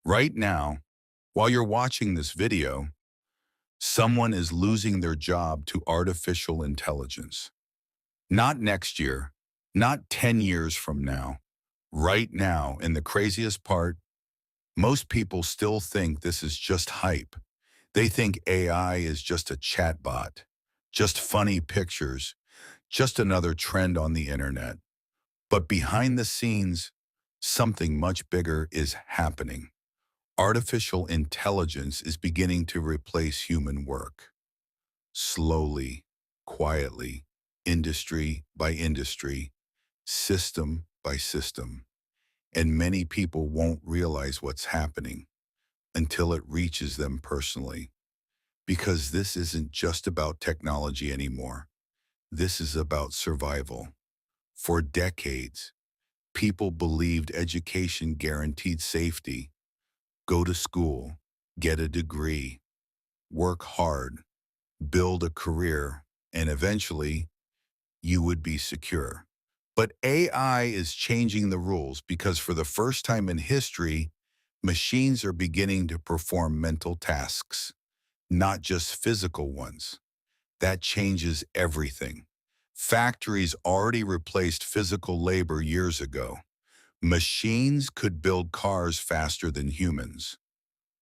Right now, while you're watching this video, someone is losing their job to artificial intelligence. Not next year, not 10 years from now, right now. And the craziest part, most people still think this is just hype. They think AI is just a chatbot, just funny pictures, just another trend on the internet. But behind the scenes, something much bigger is happening. Artificial intelligence is beginning to replace human work. Slowly, quietly, industry by industry, system by system. And many people won't realize what's happening until it reaches them personally. Because this isn't just about technology anymore. This is about survival. For decades, people believed education guaranteed safety. Go to school, get a degree, work hard, build a career, and eventually you would be secure. But AI is changing the rules because for the first time in history, machines are beginning to perform mental tasks, not just physical ones. That changes everything. Factories already replaced physical labor years ago. Machines could build cars faster than humans.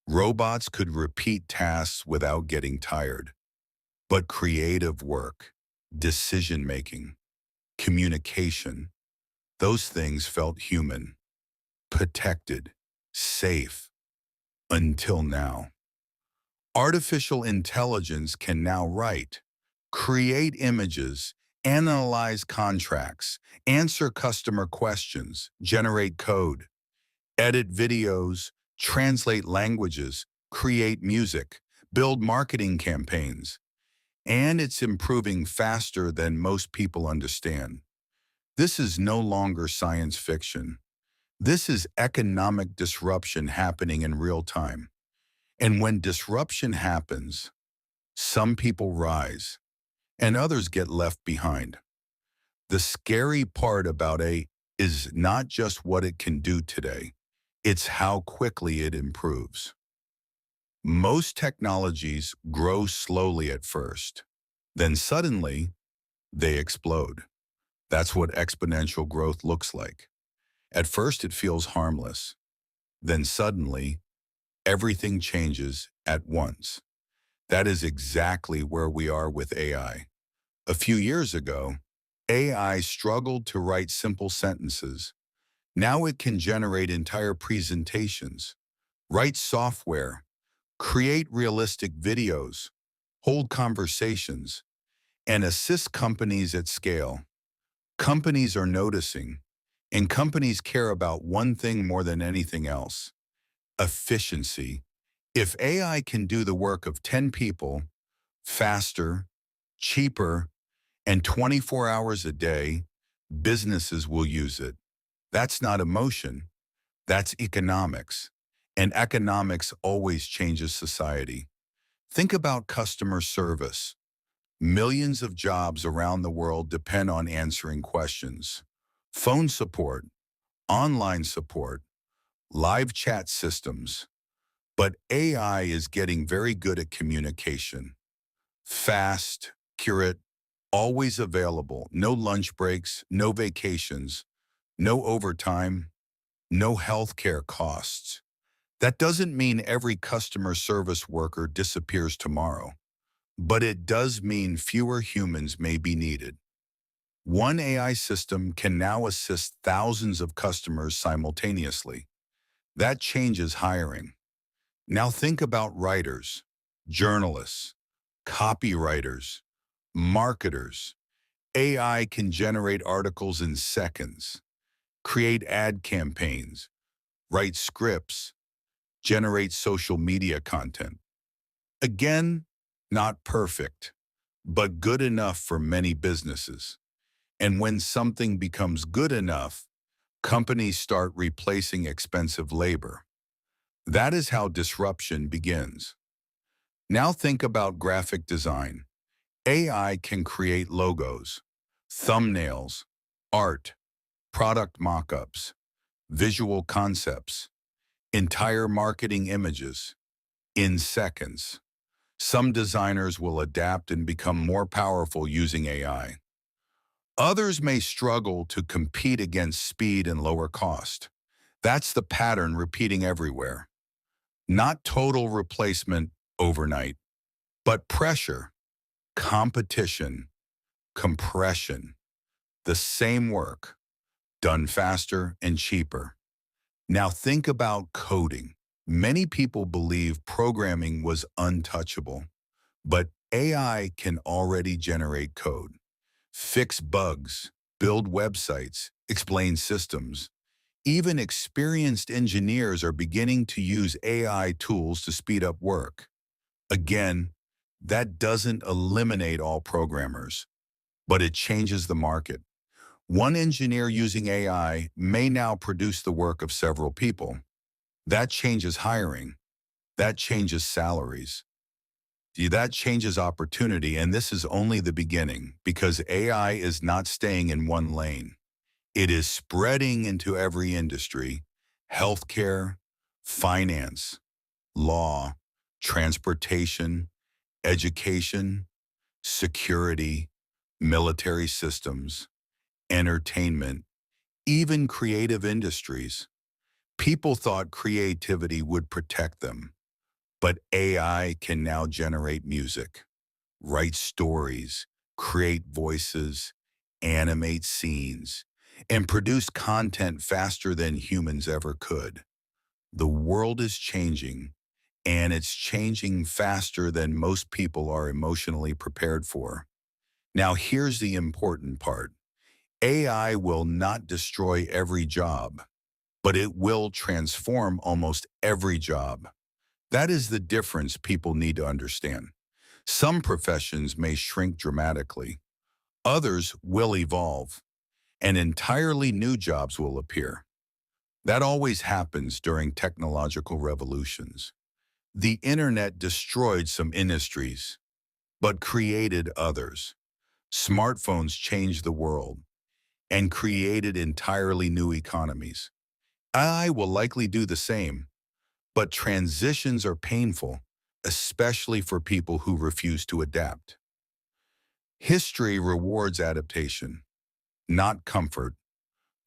Robots could repeat tasks without getting tired. But creative work, decision-making, communication, those things felt human, protected, safe, until now. Artificial intelligence can now write, create images, analyze contracts, answer customer questions, generate code, edit videos, translate languages, create music, build marketing campaigns, and it's improving faster than most people understand. This is no longer science fiction. This is economic disruption happening in real time. And when disruption happens, some people rise and others get left behind. The scary part about AI is not just what it can do today, it's how quickly it improves. Most technologies grow slowly at first, then suddenly they explode. That's what exponential growth looks like. At first it feels harmless, then suddenly everything changes at once. That is exactly where we are with AI. A few years ago, AI struggled to write simple sentences. Now it can generate entire presentations, write software, create realistic videos, hold conversations, and assist companies at scale. Companies are noticing, and companies care about one thing more than anything else: efficiency. If AI can do the work of 10 people faster, cheaper, and 24 hours a day, businesses will use it. That's not emotion, that's economics. And economics always changes society. Think about customer service. Millions of jobs around the world depend on answering questions. Phone support, online support, live chat systems. But AI is getting very good at communication. Fast, accurate, always available. No lunch breaks, no vacations, no overtime, no healthcare costs. That doesn't mean every customer service worker disappears tomorrow, but it does mean fewer humans may be needed. One AI system can now assist thousands of customers simultaneously. That changes hiring. Now think about writers, journalists, copywriters, marketers. AI can generate articles in seconds, create ad campaigns, write scripts, generate social media content. Again, not perfect, but good enough for many businesses. And when something becomes good enough, companies start replacing expensive labor. That is how disruption begins. Now think about graphic design. AI can create logos, thumbnails, art, product mock-ups, visual concepts. entire marketing images in seconds. Some designers will adapt and become more powerful using AI. Others may struggle to compete against speed and lower cost. That's the pattern repeating everywhere. Not total replacement overnight, but pressure, competition, compression, the same work, done faster and cheaper. Now think about coding. Many people believe programming was untouchable, but AI can already generate code, fix bugs, build websites, explain systems. Even experienced engineers are beginning to use AI tools to speed up work. Again, that doesn't eliminate all programmers, but it changes the market. One engineer using AI may now produce the work of several people. That changes hiring. That changes salaries. That changes opportunity, and this is only the beginning because AI is not staying in one lane. It is spreading into every industry: healthcare, finance, law, transportation, education, security, military systems, entertainment, even creative industries. People thought creativity would protect them, but AI can now generate music, write stories, create voices, animate scenes, and produce content faster than humans ever could. The world is changing, and it's changing faster than most people are emotionally prepared for. Now, here's the important part. AI will not destroy every job, but it will transform almost every job. That is the difference people need to understand. Some professions may shrink dramatically. Others will evolve, and entirely new jobs will appear. That always happens during technological revolutions. The internet destroyed some industries, but created others. Smartphones changed the world and created entirely new economies. AI will likely do the same, but transitions are painful, especially for people who refuse to adapt. History rewards adaptation, not comfort.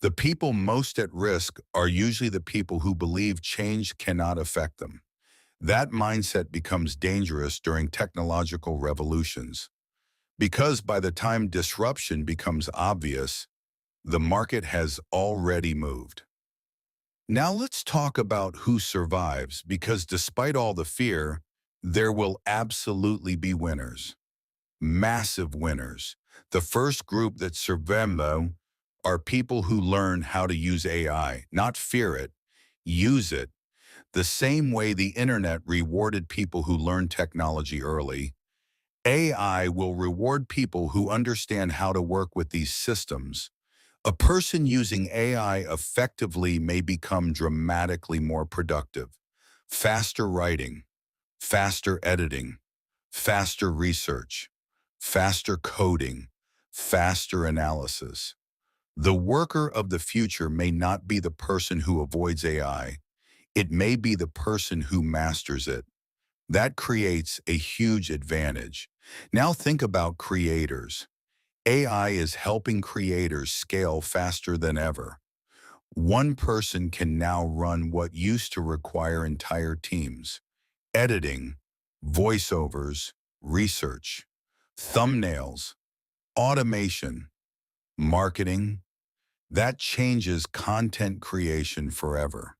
The people most at risk are usually the people who believe change cannot affect them. That mindset becomes dangerous during technological revolutions, because by the time disruption becomes obvious, the market has already moved. Now let's talk about who survives, because despite all the fear, there will absolutely be winners. Massive winners. The first group that survive are people who learn how to use AI, not fear it, use it. The same way the internet rewarded people who learned technology early, AI will reward people who understand how to work with these systems. A person using AI effectively may become dramatically more productive. Faster writing, faster editing, faster research, faster coding, faster analysis. The worker of the future may not be the person who avoids AI. It may be the person who masters it. That creates a huge advantage. Now think about creators. AI is helping creators scale faster than ever. One person can now run what used to require entire teams: editing, voiceovers, research, thumbnails, automation, marketing. That changes content creation forever.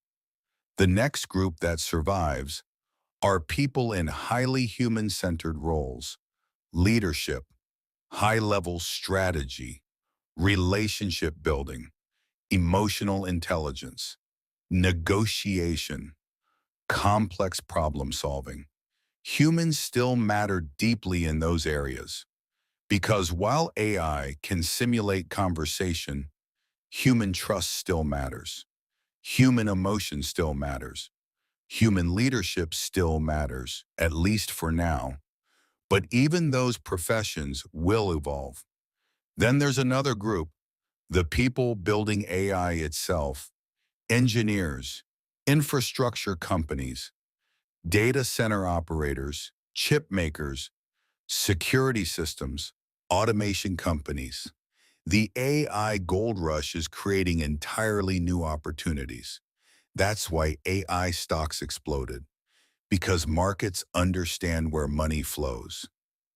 The next group that survives are people in highly human-centered roles: leadership, high-level strategy, relationship building, emotional intelligence, negotiation, complex problem solving. Humans still matter deeply in those areas, because while AI can simulate conversation, human trust still matters. Human emotion still matters. Human leadership still matters, at least for now. But even those professions will evolve. Then there's another group, the people building AI itself: engineers, infrastructure companies, data center operators, chip makers, security systems, automation companies. The AI gold rush is creating entirely new opportunities. That's why AI stocks exploded, because markets understand where money flows.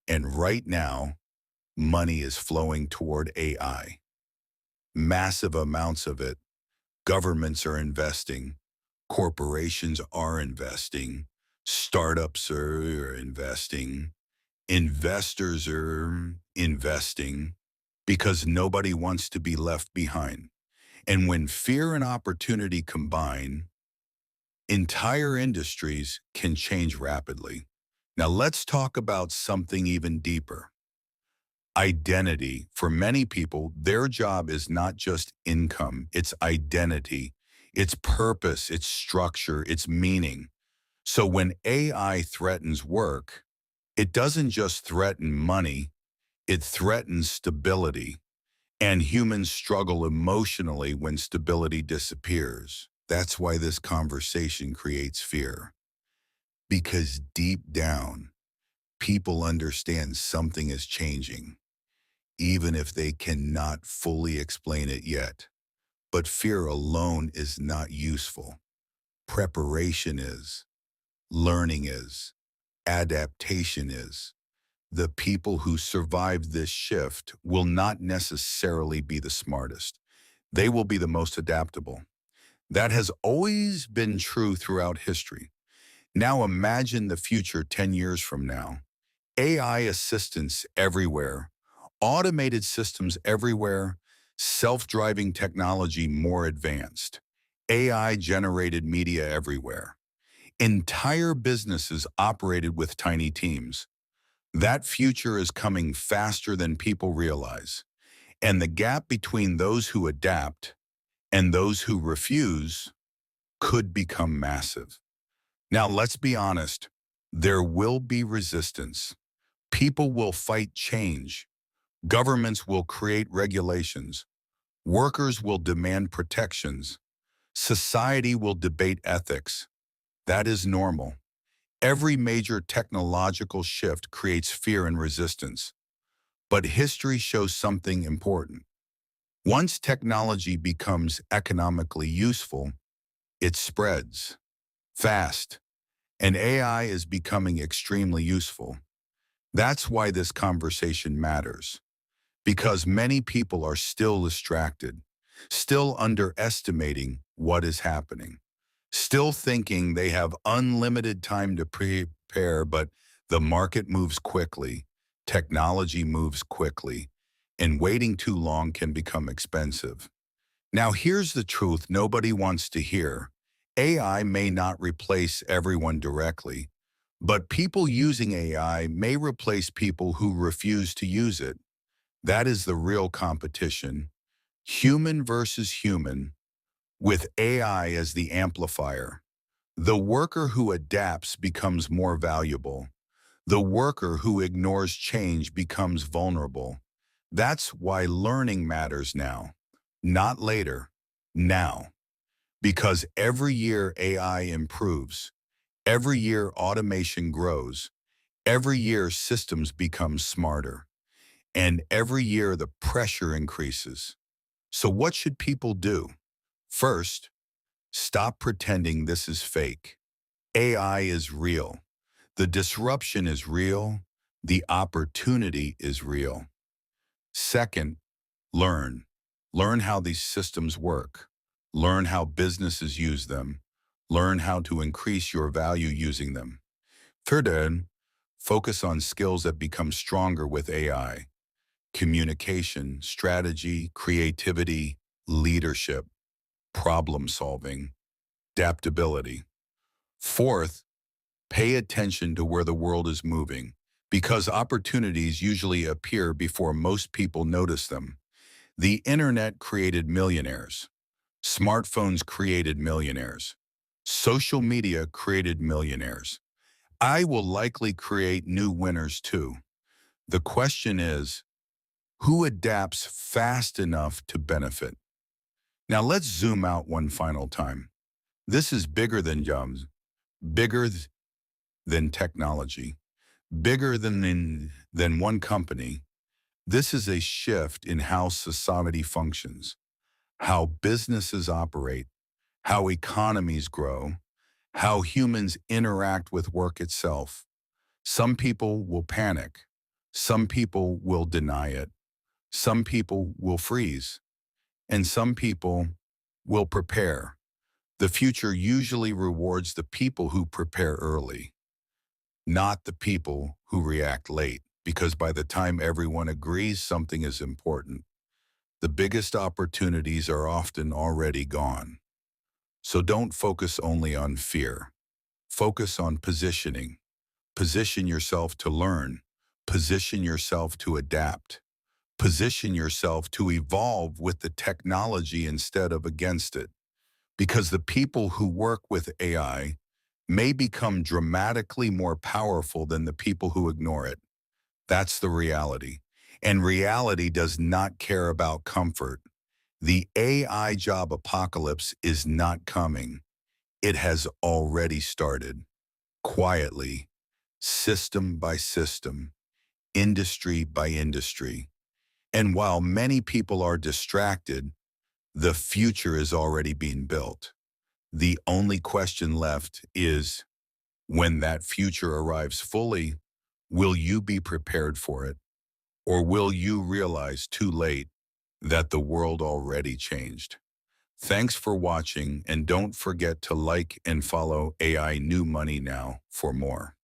And right now, money is flowing toward AI. Massive amounts of it. Governments are investing. Corporations are investing. Startups are investing. Investors are investing because nobody wants to be left behind. And when fear and opportunity combine, entire industries can change rapidly. Now let's talk about something even deeper. Identity. For many people, their job is not just income, it's identity, it's purpose, it's structure, it's meaning. So when AI threatens work, it doesn't just threaten money, it threatens stability. And humans struggle emotionally when stability disappears. That's why this conversation creates fear. Because deep down, people understand something is changing, even if they cannot fully explain it yet. But fear alone is not useful. Preparation is, learning is, adaptation is. The people who survive this shift will not necessarily be the smartest. They will be the most adaptable. That has always been true throughout history. Now imagine the future 10 years from now. AI assistants everywhere, automated systems everywhere, self-driving technology more advanced, AI-generated media everywhere. Entire businesses operated with tiny teams. That future is coming faster than people realize. And the gap between those who adapt and those who refuse could become massive. Now, let's be honest. There will be resistance. People will fight change. Governments will create regulations. Workers will demand protections. Society will debate ethics. That is normal. Every major technological shift creates fear and resistance. But history shows something important. Once technology becomes economically useful, it spreads fast, and AI is becoming extremely useful. That's why this conversation matters, because many people are still distracted, still underestimating what is happening, still thinking they have unlimited time to prepare, but the market moves quickly, technology moves quickly, and waiting too long can become expensive. Now, here's the truth nobody wants to hear. AI may not replace everyone directly, but people using AI may replace people who refuse to use it. That is the real competition. Human versus human, with AI as the amplifier. The worker who adapts becomes more valuable. The worker who ignores change becomes vulnerable. That's why learning matters now, not later, now. Because every year AI improves, every year automation grows, every year systems become smarter, and every year the pressure increases. So what should people do? First, stop pretending this is fake. AI is real. The disruption is real. The opportunity is real. Second, learn. Learn how these systems work. Learn how businesses use them. Learn how to increase your value using them. Third, focus on skills that become stronger with AI. Communication, strategy, creativity, leadership, problem solving, adaptability. Fourth, pay attention to where the world is moving, because opportunities usually appear before most people notice them. The internet created millionaires. Smartphones created millionaires. Social media created millionaires. I will likely create new winners too. The question is, who adapts fast enough to benefit? Now let's zoom out one final time. This is bigger than jobs, bigger than technology, bigger than one company. This is a shift in how society functions, how businesses operate, how economies grow, how humans interact with work itself. Some people will panic. Some people will deny it. Some people will freeze. And some people will prepare. The future usually rewards the people who prepare early, not the people who react late, because by the time everyone agrees something is important, the biggest opportunities are often already gone. So don't focus only on fear. Focus on positioning. Position yourself to learn. Position yourself to adapt. Position yourself to evolve with the technology instead of against it. Because the people who work with AI may become dramatically more powerful than the people who ignore it. That's the reality. And reality does not care about comfort. The AI job apocalypse is not coming. It has already started. Quietly, system by system, industry by industry. And while many people are distracted, the future is already being built. The only question left is, when that future arrives fully, will you be prepared for it? Or will you realize too late that the world already changed? Thanks for watching, and don't forget to like and follow AI New Money Now for more.